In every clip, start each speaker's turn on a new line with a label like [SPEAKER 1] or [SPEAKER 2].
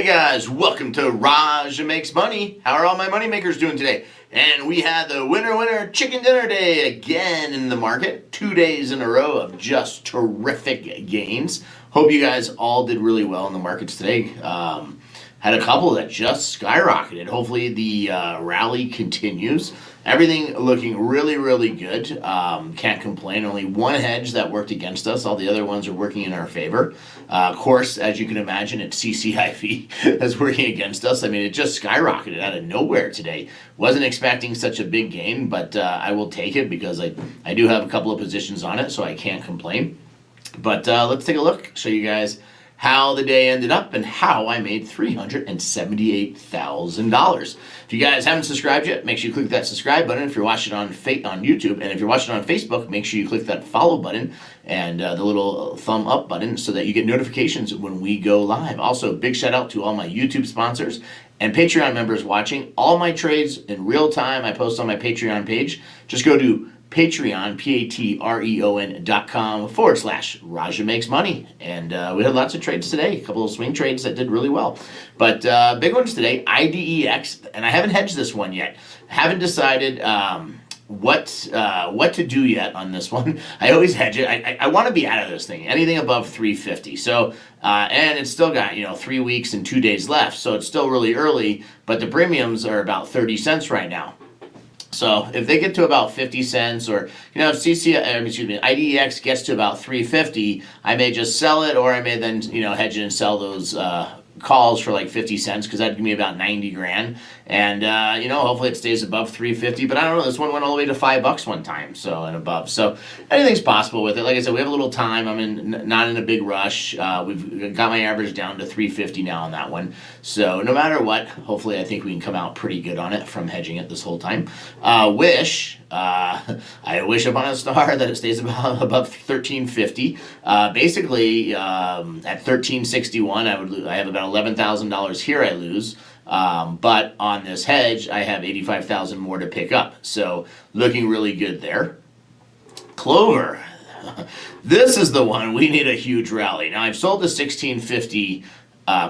[SPEAKER 1] guys, welcome to Raj Makes Money. How are all my money makers doing today? And we had the winner chicken dinner day again in the market. 2 days in a row of just terrific gains. Hope you guys all did really well in the markets today. Had a couple that just skyrocketed. Hopefully the rally continues. Everything looking really good. Can't complain. Only one hedge that worked against us. All the other ones are working in our favor. Of course, as you can imagine, it's CCIV that's working against us. I mean, it just skyrocketed out of nowhere today. Wasn't expecting such a big gain, but I will take it because I do have a couple of positions on it, so I can't complain. But let's take a look, show you guys how the day ended up and how I made $378,000. If you guys haven't subscribed yet, make sure you click that subscribe button if you're watching on YouTube. And if you're watching on Facebook, make sure you click that follow button and the little thumb up button so that you get notifications when we go live. Also, big shout out to all my YouTube sponsors and Patreon members watching. All my trades in real time I post on my Patreon page. Just go to Patreon, patreon.com/Raja Makes Money. And we had lots of trades today, a couple of swing trades that did really well. But big ones today, IDEX, and I haven't hedged this one yet. I haven't decided what to do yet on this one. I always hedge it. I want to be out of this thing, anything above 350. So, and it's still got, 3 weeks and 2 days left. So it's still really early, but the premiums are about 30 cents right now. So if they get to about 50 cents or, if IDEX gets to about 350, I may just sell it, or I may then, hedge it and sell those calls for like 50 cents because that'd give me about 90 grand. And, hopefully it stays above 350, but I don't know, this one went all the way to $5 one time, so, and above. So anything's possible with it. Like I said, we have a little time. I'm not in a big rush. We've got my average down to 350 now on that one. So no matter what, hopefully I think we can come out pretty good on it from hedging it this whole time. I wish upon a star that it stays above 1350. Basically, at 1361, I have about $11,000 here I lose. But on this hedge, I have 85,000 more to pick up. So looking really good there. Clover. This is the one we need a huge rally. Now I've sold the 1650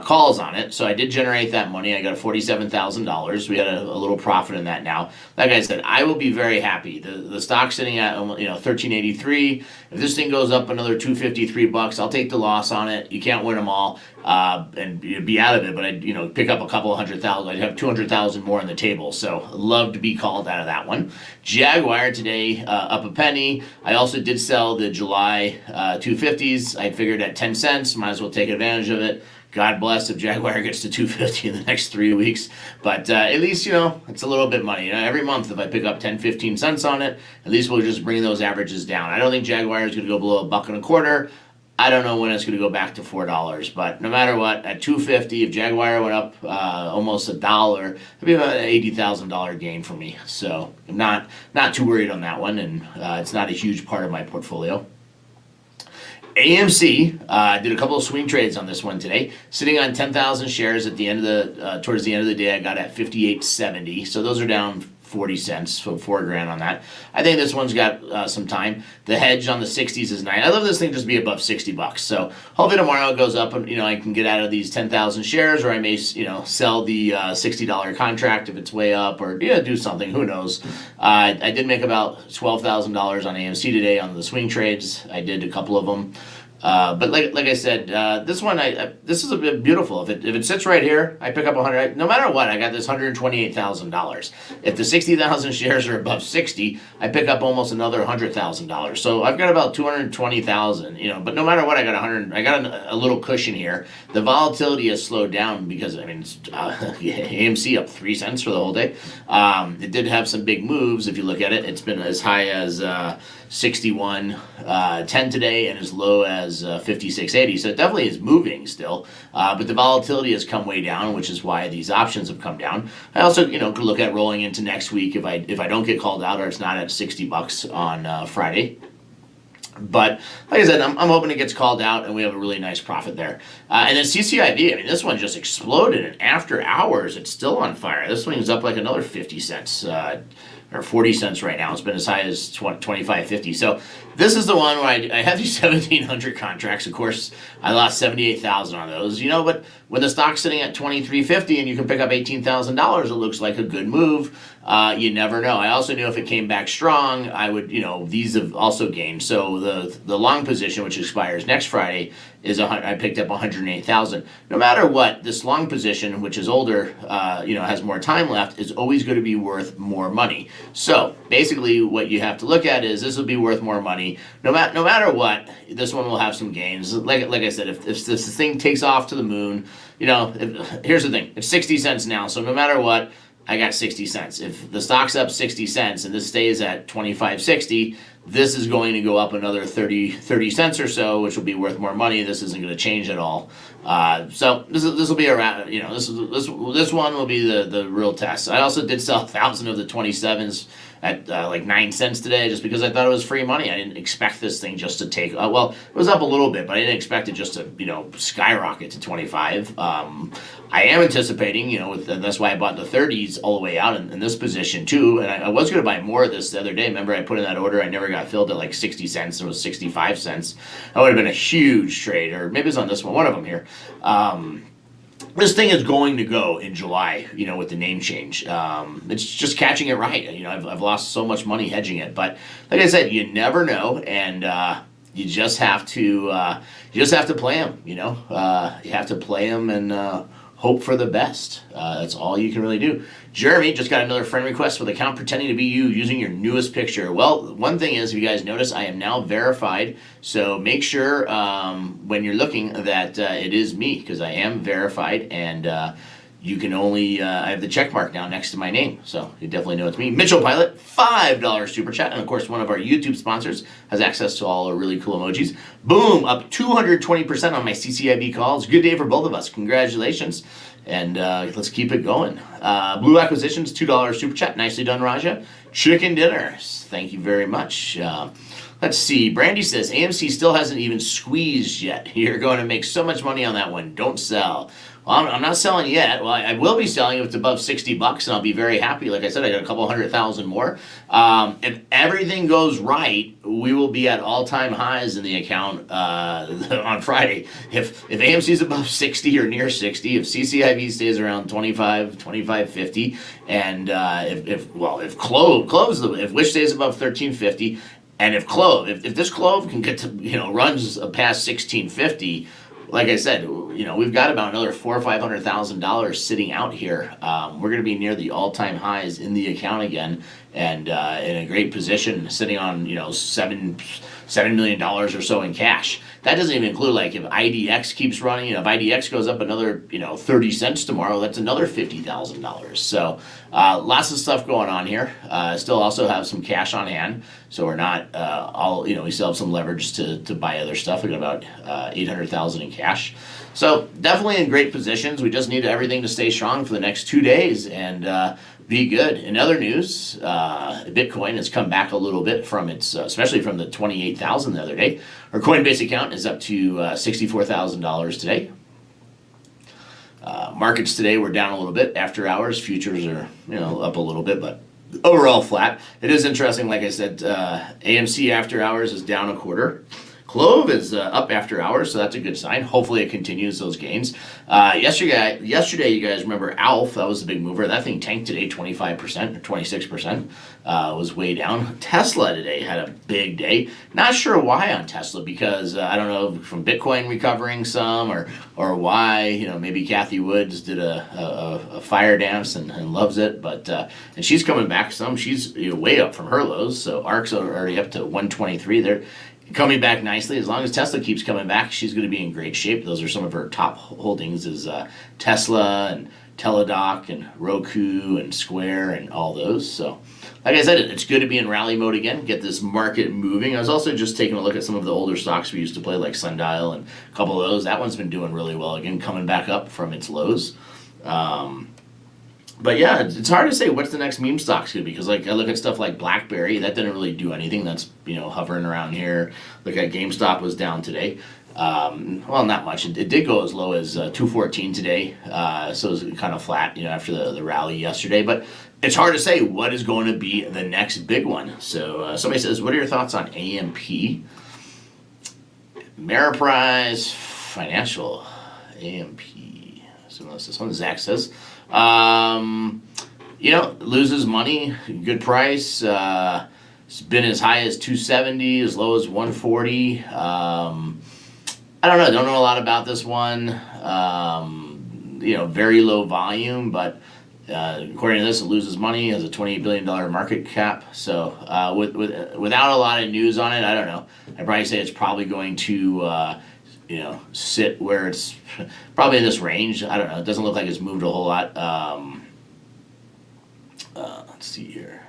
[SPEAKER 1] calls on it, so I did generate that money. I got $47,000. We had a little profit in that now. Like I said, I will be very happy. The stock's sitting at 1383. If this thing goes up another $253, I'll take the loss on it. You can't win them all, and you'd be out of it. But I'd pick up a couple of $100,000. I'd have $200,000 more on the table. So love to be called out of that one. Jaguar today up a penny. I also did sell the July 250s. I figured at 10 cents. Might as well take advantage of it. God bless if Jaguar gets to 250 in the next 3 weeks. But at least, it's a little bit money. Every month if I pick up 10, 15 cents on it, at least we'll just bring those averages down. I don't think Jaguar is going to go below $1.25. I don't know when it's going to go back to $4. But no matter what, at 250, if Jaguar went up almost $1, it'd be about an $80,000 gain for me. So I'm not too worried on that one, and it's not a huge part of my portfolio. AMC did a couple of swing trades on this one today, sitting on 10,000 shares at the end of the towards the end of the day. I got at 58.70, so those are down 40 cents, so $4 grand on that. I think this one's got some time. The hedge on the 60s is nice. I love this thing just be above $60. So hopefully tomorrow it goes up and I can get out of these 10,000 shares, or I may sell the $60 contract if it's way up, or do something. Who knows? I did make about $12,000 on AMC today on the swing trades. I did a couple of them. But like I said, this one, this is a bit beautiful. If it sits right here, I pick up 100. No matter what, I got this $128,000. If the 60,000 shares are above 60, I pick up almost another $100,000. So I've got about 220,000. But no matter what, I got 100. I got a little cushion here. The volatility has slowed down because it's, AMC up 3 cents for the whole day. It did have some big moves. If you look at it, it's been as high as 61.10 today and as low as 56.80. So it definitely is moving still, but the volatility has come way down, which is why these options have come down. I also could look at rolling into next week if I don't get called out or it's not at $60 on Friday. But like I said, I'm hoping it gets called out and we have a really nice profit there. And then CCIV, this one just exploded, and after hours, it's still on fire. This thing's up like another 50 cents. or 40 cents right now. It's been as high as 25.50. So this is the one where I have these 1,700 contracts. Of course, I lost 78,000 on those. But when the stock's sitting at 23.50 and you can pick up $18,000, it looks like a good move. You never know. I also knew if it came back strong, I would, these have also gained. So the long position, which expires next Friday, I picked up 108,000. No matter what, this long position, which is older, has more time left, is always going to be worth more money. So basically, what you have to look at is this will be worth more money. No matter what, this one will have some gains. Like I said, if this thing takes off to the moon, here's the thing: it's 60 cents now. So no matter what, I got 60 cents. If the stock's up 60 cents and this stays at 25.60, this is going to go up another 30 cents or so, which will be worth more money. This isn't going to change at all. So this will be around. This one will be the real test. I also did sell 1,000 of the 27s at like 9 cents today, just because I thought it was free money. I didn't expect this thing just to take. Well, it was up a little bit, but I didn't expect it just to skyrocket to 25. I am anticipating, and that's why I bought the 30s all the way out in this position too. And I was going to buy more of this the other day. Remember, I put in that order. I never got filled at like 60 cents. It was 65 cents. That would have been a huge trade, or maybe it's on this one of them here. This thing is going to go in July, with the name change. It's just catching it right. I've lost so much money hedging it, but like I said, you never know, and you just have to play them. You have to play them and hope for the best. That's all you can really do. Jeremy just got another friend request with account pretending to be you using your newest picture. Well, one thing is, if you guys notice, I am now verified. So make sure when you're looking that it is me, because I am verified, and you can only, I have the check mark now next to my name, so you definitely know it's me. Mitchell Pilot, $5 super chat, and of course one of our YouTube sponsors has access to all our really cool emojis. Boom, up 220% on my CCIV calls. Good day for both of us. Congratulations, and let's keep it going. Blue Acquisitions, $2 super chat. Nicely done, Raja. Chicken dinners, thank you very much. Let's see. Brandy says, AMC still hasn't even squeezed yet. You're going to make so much money on that one. Don't sell. Well, I'm not selling yet. Well, I will be selling if it's above $60, and I'll be very happy. Like I said, I got a couple 100,000 more. If everything goes right, we will be at all-time highs in the account on Friday. If AMC is above 60 or near 60, if CCIV stays around 25.50, and if Wish stays above 13.50, and if this Clove can get to runs past 16.50. Like I said, we've got about another $400,000 or $500,000 sitting out here. We're going to be near the all-time highs in the account again, and in a great position, sitting on $7 million or so in cash. That doesn't even include like if IDEX keeps running. If IDEX goes up another 30 cents tomorrow, that's another $50,000. So lots of stuff going on here. Still also have some cash on hand, so we're not we still have some leverage to buy other stuff. We got about 800,000 in cash. So definitely in great positions. We just need everything to stay strong for the next 2 days and be good. In other news, Bitcoin has come back a little bit from its, especially from the 28,000 the other day. Our Coinbase account is up to $64,000 today. Markets today were down a little bit after hours. Futures are up a little bit, but overall flat. It is interesting, like I said, AMC after hours is down a quarter. Clove is up after hours, so that's a good sign. Hopefully it continues those gains. Yesterday, you guys remember ALF, that was the big mover. That thing tanked today 25% or 26%. Was way down. Tesla today had a big day. Not sure why on Tesla, because I don't know, from Bitcoin recovering some or why. Maybe Kathy Woods did a fire dance and loves it, but and she's coming back some. She's way up from her lows, so ARK's already up to 123 there. Coming back nicely. As long as Tesla keeps coming back, she's going to be in great shape. Those are some of her top holdings, is Tesla and Teladoc and Roku and Square and all those. So, like I said, it's good to be in rally mode again, get this market moving. I was also just taking a look at some of the older stocks we used to play, like Sundial and a couple of those. That one's been doing really well again, coming back up from its lows. But yeah, it's hard to say what's the next meme stock's going to be, because I look at stuff like BlackBerry, that didn't really do anything. That's hovering around here. Look at GameStop was down today. Well, not much. It did go as low as 214 today, so it was kind of flat, after the rally yesterday. But it's hard to say what is going to be the next big one. So somebody says, what are your thoughts on AMP? Ameriprise Financial, AMP. So this one, Zach says, loses money, good price. It's been as high as 270, as low as 140. I don't know a lot about this one. Very low volume, but according to this, it loses money, has a $28 billion market cap. So without a lot of news on it, I don't know. I'd probably say it's probably going to sit where it's probably in this range. I don't know. It doesn't look like it's moved a whole lot. Let's see here.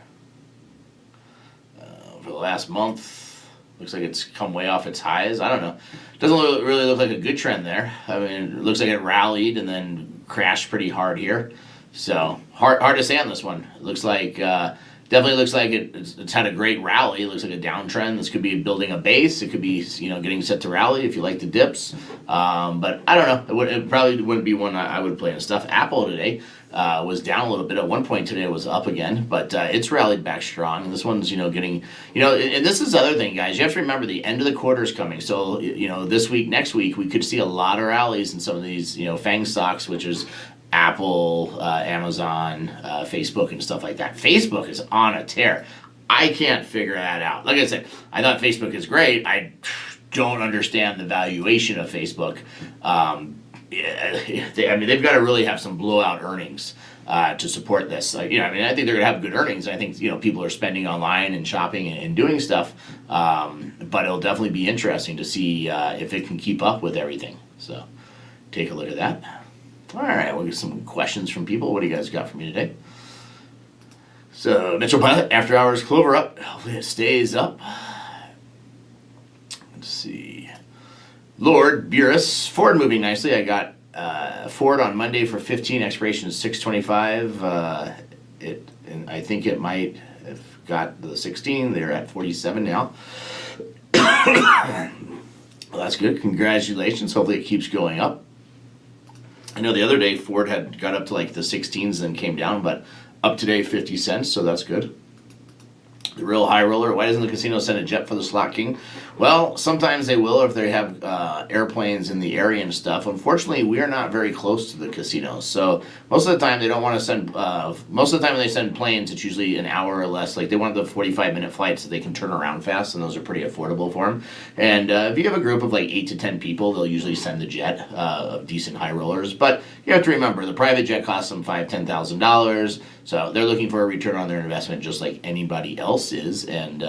[SPEAKER 1] For the last month, looks like it's come way off its highs. I don't know. Doesn't really look like a good trend there. I mean, it looks like it rallied and then crashed pretty hard here. So hard to say on this one. It looks like definitely looks like it's had a great rally. It looks like a downtrend. This could be building a base. It could be getting set to rally if you like the dips. But I don't know. It probably wouldn't be one I would play in stuff. Apple today was down a little bit. At one point today it was up again, but it's rallied back strong. And this one's getting and this is the other thing, guys. You have to remember the end of the quarter is coming. So this week, next week, we could see a lot of rallies in some of these FANG stocks, which is Apple, Amazon, Facebook, and stuff like that. Facebook is on a tear. I can't figure that out. Like I said, I thought Facebook is great. I don't understand the valuation of Facebook. They've got to really have some blowout earnings to support this. I think they're going to have good earnings. I think people are spending online and shopping and doing stuff. But it'll definitely be interesting to see if it can keep up with everything. So take a look at that. All right, we'll get some questions from people. What do you guys got for me today? So, Metro Pilot, after hours, Clover up. Hopefully it stays up. Let's see. Lord, Burris, Ford moving nicely. I got Ford on Monday for 15, expiration is 625. And I think it might have got the 16. They're at 47 now. Well, that's good. Congratulations. Hopefully it keeps going up. I know the other day Ford had got up to like the 16s and came down, but up today 50 cents, so that's good. The real high roller, why doesn't the casino send a jet for the slot king? Well, sometimes they will if they have airplanes in the area and stuff. Unfortunately, we are not very close to the casinos, so most of the time they don't want to send, most of the time when they send planes, it's usually an hour or less. Like they want the 45-minute flights so they can turn around fast, and those are pretty affordable for them. And if you have a group of like 8 to 10 people, they'll usually send the jet of decent high rollers. But you have to remember, the private jet costs them $5,000, $10,000, so they're looking for a return on their investment just like anybody else is, and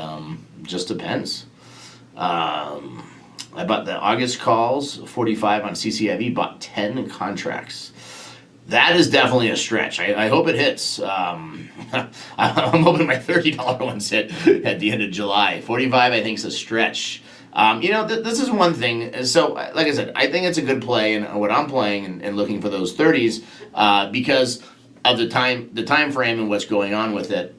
[SPEAKER 1] just depends. I bought the August calls, 45 on CCIV, bought 10 contracts. That is definitely a stretch. I hope it hits. I'm hoping my $30 ones hit at the end of July. 45 I think is a stretch. This is one thing. So, like I said, I think it's a good play, and what I'm playing and looking for those 30s because of the time frame and what's going on with it.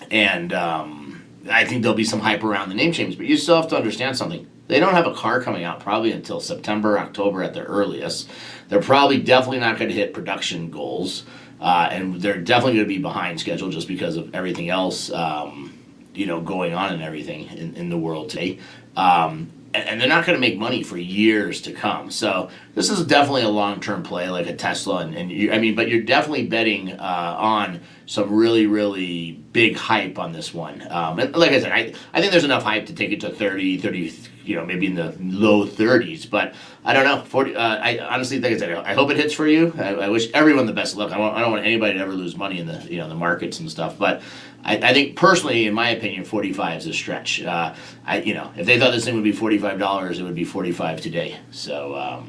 [SPEAKER 1] And I think there'll be some hype around the name change, but you still have to understand something. They don't have a car coming out probably until September, October at the earliest. They're probably definitely not going to hit production goals, and they're definitely going to be behind schedule just because of everything else, going on and everything in the world today. And they're not going to make money for years to come. So this is definitely a long-term play, like a Tesla, but you're definitely betting on some really, really big hype on this one. And like I said, I think there's enough hype to take it to 30, maybe in the low 30s. But I don't know. 40. I honestly think I hope it hits for you. I wish everyone the best of luck. I don't want anybody to ever lose money in the the markets and stuff. But I think personally, in my opinion, 45 is a stretch. If they thought this thing would be $45, it would be 45 today. So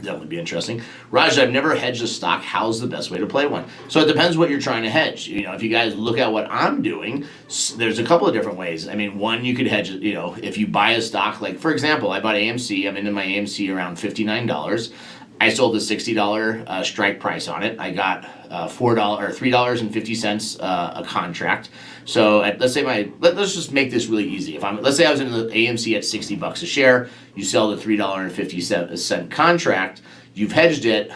[SPEAKER 1] that would be interesting. Raj, I've never hedged a stock. How's the best way to play one? So it depends what you're trying to hedge. If you guys look at what I'm doing, there's a couple of different ways. One, you could hedge it. If you buy a stock, like for example, I bought AMC. I'm into my AMC around $59. I sold the $60 strike price on it. I got $3.50 a contract. So let's say let's just make this really easy. Let's say I was in the AMC at $60 a share. You sell the $3.50 contract. You've hedged it.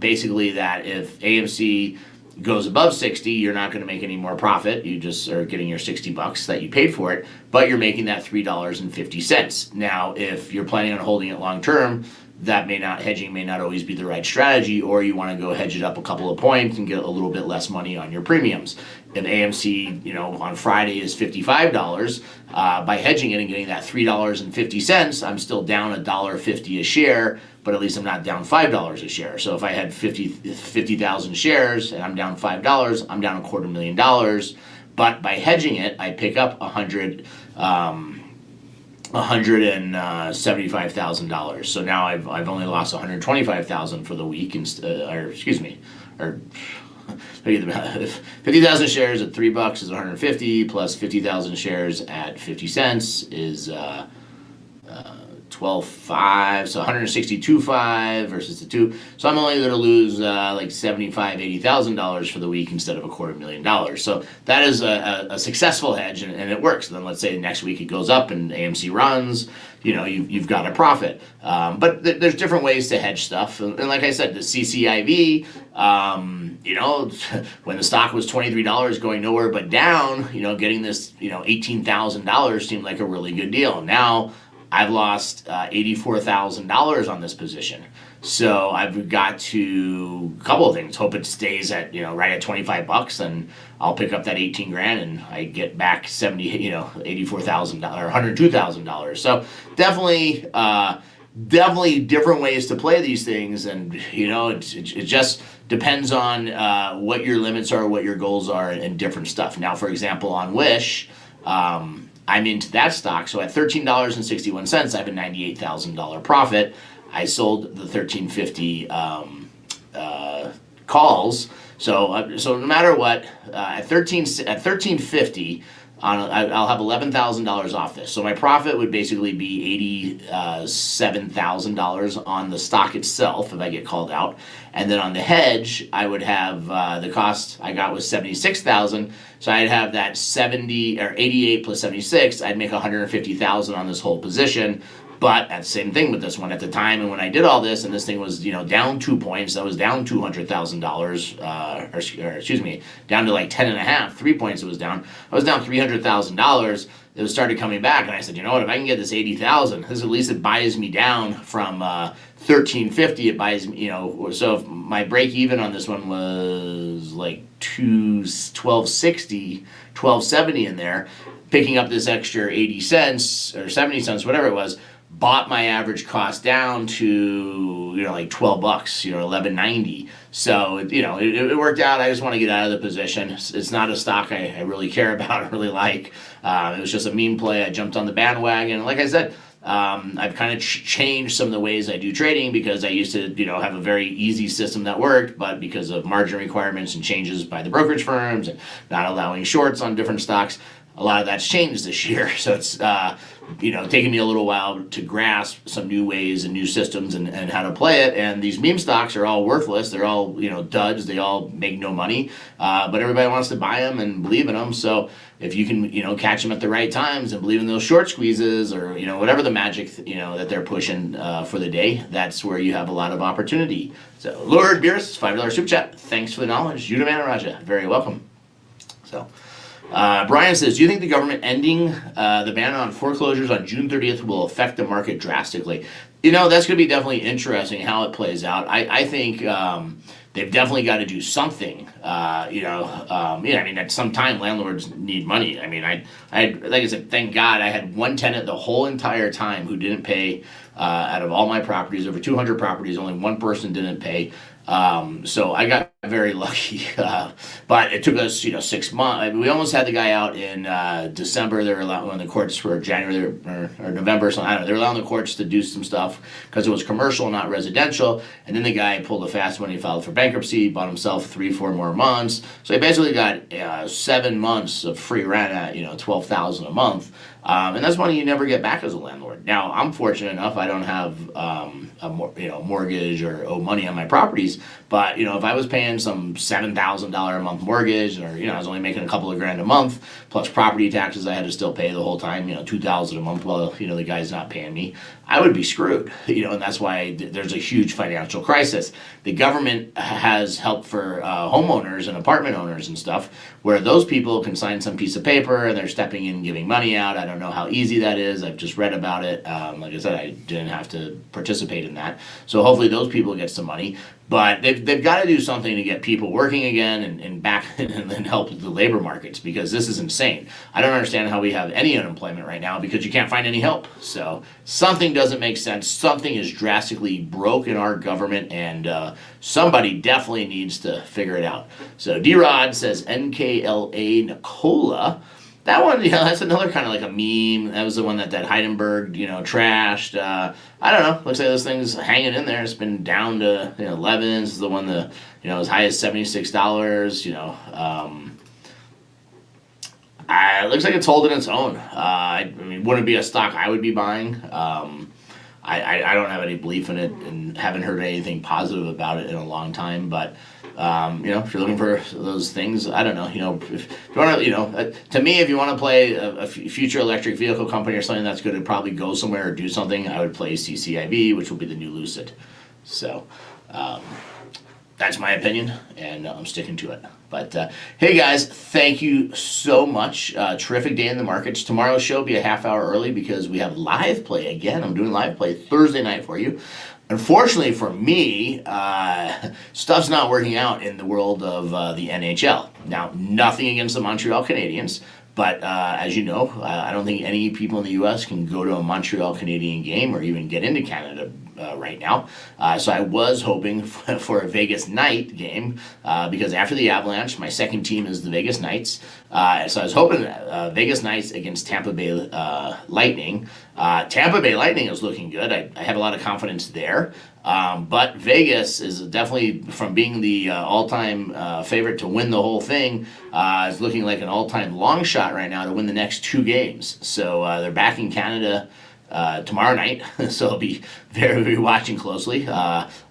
[SPEAKER 1] Basically, that if AMC goes above 60, you're not going to make any more profit. You just are getting your $60 that you paid for it, but you're making that $3.50. Now, if you're planning on holding it long term, hedging may not always be the right strategy, or you want to go hedge it up a couple of points and get a little bit less money on your premiums. If AMC, on Friday is $55, by hedging it and getting that $3.50, I'm still down $1.50 a share, but at least I'm not down $5 a share. So if I had 50,000 shares and I'm down $5, I'm down $250,000. But by hedging it, I pick up $175,000. So now I've only lost $125,000 for the week, or 50,000 shares at $3 is 150, plus 50,000 shares at 50 cents is 12.5, so 162.5 versus the 2. So I'm only going to lose like $80,000 for the week instead of $250,000. So that is a successful hedge, and it works. And then let's say next week it goes up and AMC runs, you've got a profit. But there's different ways to hedge stuff. And like I said, the CCIV, when the stock was $23 going nowhere but down, getting this, $18,000 seemed like a really good deal. Now I've lost $84,000 on this position. So I've got to, a couple of things, hope it stays at, right at $25, and I'll pick up that 18 grand and I get back $84,000 or $102,000. So definitely different ways to play these things. And, it just depends on what your limits are, what your goals are, and different stuff. Now, for example, on Wish, I'm into that stock. So at $13.61, I have a $98,000 profit. I sold the 1350 calls. So no matter what, at 1350, I'll have $11,000 off this. So my profit would basically be $87,000 on the stock itself if I get called out. And then on the hedge, I would have the cost I got was $76,000. So I'd have that 70 or 88 plus 76. I'd make $150,000 on this whole position. But that's the same thing with this one at the time. And when I did all this, and this thing was, down 2 points, I was down $200,000, or excuse me, down to like 10 and a half, 3 points it was down. I was down $300,000. It started coming back, and I said, if I can get this 80,000, at least it buys me down from 1350. It buys me, so if my break even on this one was like 1270 in there, picking up this extra 80 cents or 70 cents, whatever it was, bought my average cost down to like $12, $11.90. So it worked out. I just want to get out of the position. It's not a stock I really care about or really like. It was just a meme play. I jumped on the bandwagon. Like I said, I've kind of changed some of the ways I do trading, because I used to have a very easy system that worked, but because of margin requirements and changes by the brokerage firms and not allowing shorts on different stocks, a lot of that's changed this year. So it's taken me a little while to grasp some new ways and new systems and how to play it. And these meme stocks are all worthless. They're all duds. They all make no money, but everybody wants to buy them and believe in them. So if you can catch them at the right times and believe in those short squeezes, or whatever the magic that they're pushing for the day, that's where you have a lot of opportunity. So Lord Beerus, $5 super chat. Thanks for the knowledge, Yudamana Raja. Very welcome. So. Brian says, do you think the government ending the ban on foreclosures on June 30th will affect the market drastically? That's going to be definitely interesting how it plays out. I think they've definitely got to do something. At some time landlords need money. I had, like I said, thank God I had one tenant the whole entire time who didn't pay. Out of all my properties, over 200 properties, only one person didn't pay. So I got very lucky, but it took us, 6 months. We almost had the guy out in December. They were allowing the courts for January or November, so I don't know. They were allowing the courts to do some stuff because it was commercial, not residential. And then the guy pulled a fast one. He filed for bankruptcy, bought himself 3-4 more months. So he basically got 7 months of free rent at $12,000 a month. And that's money you never get back as a landlord. Now, I'm fortunate enough; I don't have mortgage or owe money on my properties. But if I was paying some $7,000 a month mortgage, or I was only making a couple of grand a month plus property taxes I had to still pay the whole time, $2,000 a month while the guy's not paying me, I would be screwed. And that's why there's a huge financial crisis. The government has help for homeowners and apartment owners and stuff, where those people can sign some piece of paper and they're stepping in and giving money out. I don't know how easy that is. I've just read about it. Like I said, I didn't have to participate in that. So hopefully those people get some money. But they've got to do something to get people working again and back and then help the labor markets, because this is insane. I don't understand how we have any unemployment right now because you can't find any help. So something doesn't make sense. Something is drastically broke in our government, and somebody definitely needs to figure it out. So D-Rod says NKLA Nicola. That one, that's another kind of like a meme. That was the one that Heidenberg, trashed. I don't know. Looks like this thing's hanging in there. It's been down to 11. This is the one that, as high as $76. It looks like it's holding its own. I mean, wouldn't be a stock I would be buying. I don't have any belief in it and haven't heard anything positive about it in a long time. But if you're looking for those things, I don't know. If you want to, to me, if you want to play a future electric vehicle company or something that's going to probably go somewhere or do something, I would play CCIV, which will be the new Lucid. So that's my opinion, and I'm sticking to it. But hey guys, thank you so much. Terrific day in the markets. Tomorrow's show will be a half hour early because we have live play again. I'm doing live play Thursday night for you. Unfortunately for me, stuff's not working out in the world of the NHL. Now, nothing against the Montreal Canadiens, but as you know, I don't think any people in the U.S. can go to a Montreal Canadian game or even get into Canada right now. So I was hoping for a Vegas Knight game because after the Avalanche, my second team is the Vegas Knights. So I was hoping Vegas Knights against Tampa Bay Lightning. Tampa Bay Lightning is looking good. I have a lot of confidence there. But Vegas is definitely, from being the all-time favorite to win the whole thing, is looking like an all-time long shot right now to win the next 2 games. So they're back in Canada tomorrow night, so I'll be very watching closely.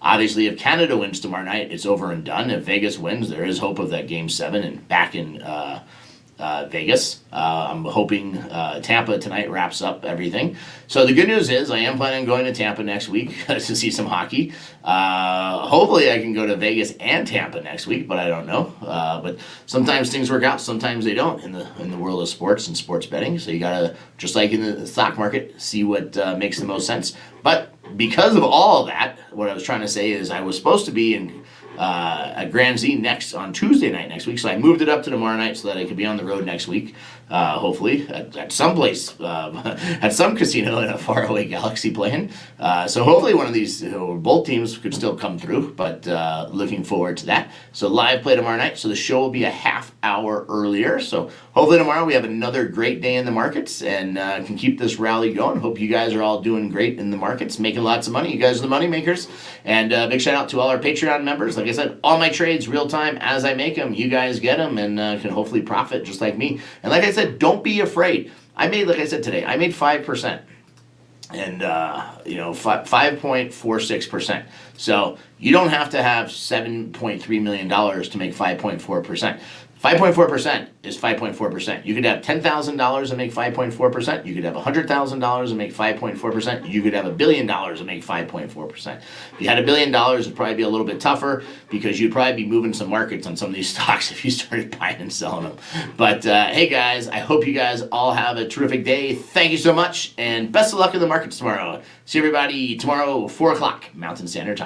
[SPEAKER 1] Obviously, if Canada wins tomorrow night, it's over and done. If Vegas wins, there is hope of that Game 7 and back in Vegas. I'm hoping Tampa tonight wraps up everything. So the good news is I am planning on going to Tampa next week to see some hockey. Hopefully I can go to Vegas and Tampa next week, but I don't know. But sometimes things work out, sometimes they don't in the world of sports and sports betting. So you gotta, just like in the stock market, see what makes the most sense. But because of all of that, what I was trying to say is I was supposed to be in at Grand Z on Tuesday night next week, so I moved it up to tomorrow night so that I could be on the road next week, hopefully at some place, at some casino in a faraway galaxy playing. So hopefully one of these, both teams could still come through, but looking forward to that. So live play tomorrow night, so the show will be a half hour earlier. So hopefully tomorrow we have another great day in the markets and can keep this rally going. Hope you guys are all doing great in the markets, making lots of money. You guys are the money makers. And big shout out to all our Patreon members. Like I said, all my trades real time as I make them. You guys get them and can hopefully profit just like me. And like I said, don't be afraid. Like I said today, I made 5%. And 5.46%. So you don't have to have $7.3 million to make 5.4%. 5.4% is 5.4%. You could have $10,000 and make 5.4%. You could have $100,000 and make 5.4%. You could have $1 billion and make 5.4%. If you had $1 billion, it'd probably be a little bit tougher because you'd probably be moving some markets on some of these stocks if you started buying and selling them. But hey guys, I hope you guys all have a terrific day. Thank you so much and best of luck in the markets tomorrow. See everybody tomorrow, 4 o'clock Mountain Standard Time.